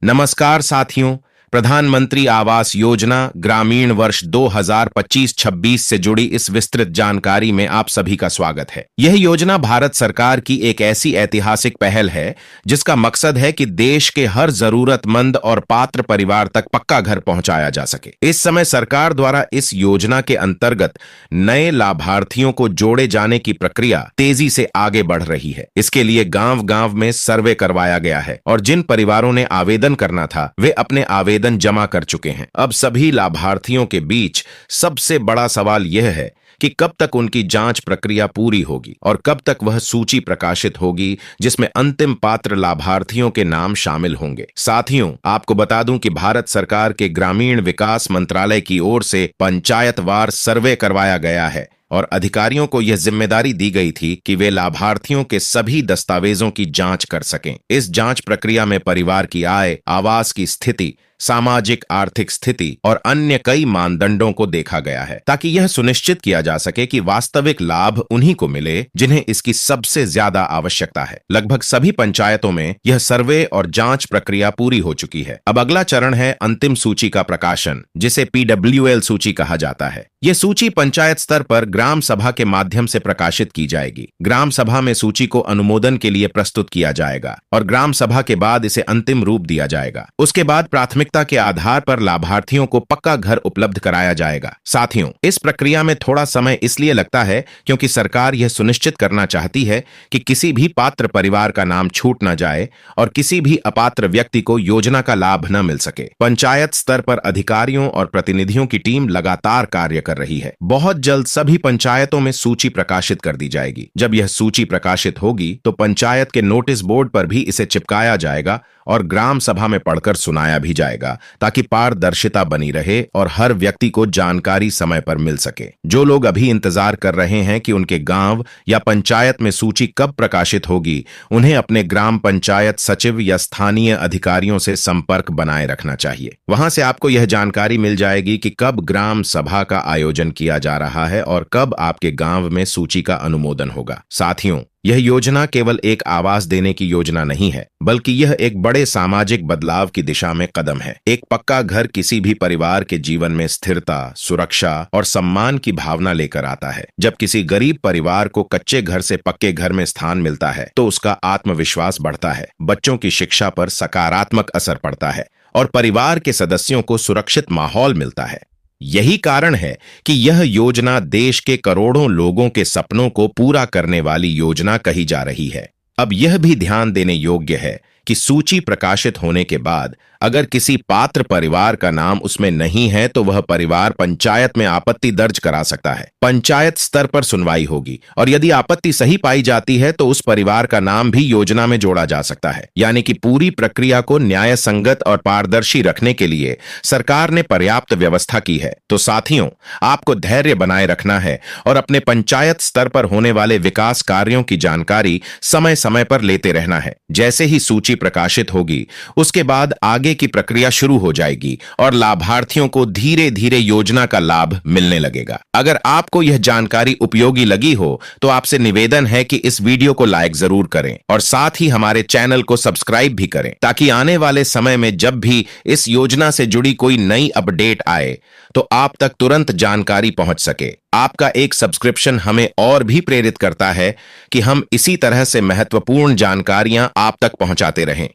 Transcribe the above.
नमस्कार साथियों। प्रधानमंत्री आवास योजना ग्रामीण वर्ष 2025-26 से जुड़ी इस विस्तृत जानकारी में आप सभी का स्वागत है। यह योजना भारत सरकार की एक ऐसी ऐतिहासिक पहल है जिसका मकसद है कि देश के हर जरूरतमंद और पात्र परिवार तक पक्का घर पहुंचाया जा सके। इस समय सरकार द्वारा इस योजना के अंतर्गत नए लाभार्थियों को जोड़े जाने की प्रक्रिया तेजी से आगे बढ़ रही है। इसके लिए गांव-गांव में सर्वे करवाया गया है और जिन परिवारों ने आवेदन करना था वे अपने आवेदन जमा कर चुके हैं। अब सभी लाभार्थियों के बीच सबसे बड़ा सवाल यह है कि कब तक उनकी जांच प्रक्रिया पूरी होगी और कब तक वह सूची प्रकाशित होगी जिसमें अंतिम पात्र लाभार्थियों के नाम शामिल होंगे। साथियों, आपको बता दूं कि भारत सरकार के ग्रामीण विकास मंत्रालय की ओर से पंचायतवार सर्वे करवाया गया है और अधिकारियों को यह जिम्मेदारी दी गई थी कि वे लाभार्थियों के सभी दस्तावेजों की जांच कर सकें। इस जांच प्रक्रिया में परिवार की आय, आवास की स्थिति, सामाजिक आर्थिक स्थिति और अन्य कई मानदंडों को देखा गया है ताकि यह सुनिश्चित किया जा सके कि वास्तविक लाभ उन्हीं को मिले जिन्हें इसकी सबसे ज्यादा आवश्यकता है। लगभग सभी पंचायतों में यह सर्वे और जांच प्रक्रिया पूरी हो चुकी है। अब अगला चरण है अंतिम सूची का प्रकाशन, जिसे PWL सूची कहा जाता है। यह सूची पंचायत स्तर पर ग्राम सभा के माध्यम से प्रकाशित की जाएगी। ग्राम सभा में सूची को अनुमोदन के लिए प्रस्तुत किया जाएगा और ग्राम सभा के बाद इसे अंतिम रूप दिया जाएगा। उसके बाद प्राथमिकता के आधार पर लाभार्थियों को पक्का घर उपलब्ध कराया जाएगा। साथियों, इस प्रक्रिया में थोड़ा समय इसलिए लगता है क्योंकि सरकार यह सुनिश्चित करना चाहती है कि किसी भी पात्र परिवार का नाम छूट न जाए और किसी भी अपात्र व्यक्ति को योजना का लाभ न मिल सके। पंचायत स्तर पर अधिकारियों और प्रतिनिधियों की टीम लगातार कार्य कर रही है। बहुत जल्द सभी पंचायतों में सूची प्रकाशित कर दी जाएगी। जब यह सूची प्रकाशित होगी तो पंचायत के नोटिस बोर्ड पर भी इसे चिपकाया जाएगा और ग्राम सभा में पढ़कर सुनाया भी जाएगा ताकि पारदर्शिता बनी रहे और हर व्यक्ति को जानकारी समय पर मिल सके। जो लोग अभी इंतजार कर रहे हैं कि उनके गांव या पंचायत में सूची कब प्रकाशित होगी, उन्हें अपने ग्राम पंचायत सचिव या स्थानीय अधिकारियों से संपर्क बनाए रखना चाहिए। वहां से आपको यह जानकारी मिल जाएगी कि कब ग्राम सभा का आयोजन किया जा रहा है और कब आपके गांव में सूची का अनुमोदन होगा। साथियों, यह योजना केवल एक आवास देने की योजना नहीं है, बल्कि यह एक बड़े सामाजिक बदलाव की दिशा में कदम है। एक पक्का घर किसी भी परिवार के जीवन में स्थिरता, सुरक्षा और सम्मान की भावना लेकर आता है। जब किसी गरीब परिवार को कच्चे घर से पक्के घर में स्थान मिलता है तो उसका आत्मविश्वास बढ़ता है, बच्चों की शिक्षा पर सकारात्मक असर पड़ता है और परिवार के सदस्यों को सुरक्षित माहौल मिलता है। यही कारण है कि यह योजना देश के करोड़ों लोगों के सपनों को पूरा करने वाली योजना कही जा रही है। अब यह भी ध्यान देने योग्य है कि सूची प्रकाशित होने के बाद अगर किसी पात्र परिवार का नाम उसमें नहीं है तो वह परिवार पंचायत में आपत्ति दर्ज करा सकता है। पंचायत स्तर पर सुनवाई होगी और यदि आपत्ति सही पाई जाती है तो उस परिवार का नाम भी योजना में जोड़ा जा सकता है। यानी कि पूरी प्रक्रिया को न्याय संगत और पारदर्शी रखने के लिए सरकार ने पर्याप्त व्यवस्था की है। तो साथियों, आपको धैर्य बनाए रखना है और अपने पंचायत स्तर पर होने वाले विकास कार्यों की जानकारी समय समय पर लेते रहना है। जैसे ही सूची प्रकाशित होगी उसके बाद आगे की प्रक्रिया शुरू हो जाएगी और लाभार्थियों को धीरे धीरे योजना का लाभ मिलने लगेगा। अगर आपको यह जानकारी उपयोगी लगी हो तो आपसे निवेदन है कि इस वीडियो को लाइक जरूर करें और साथ ही हमारे चैनल को सब्सक्राइब भी करें ताकि आने वाले समय में जब भी इस योजना से जुड़ी कोई नई अपडेट आए तो आप तक तुरंत जानकारी पहुंच सके। आपका एक सब्सक्रिप्शन हमें और भी प्रेरित करता है कि हम इसी तरह से महत्वपूर्ण जानकारियां आप तक पहुंचाते रहें।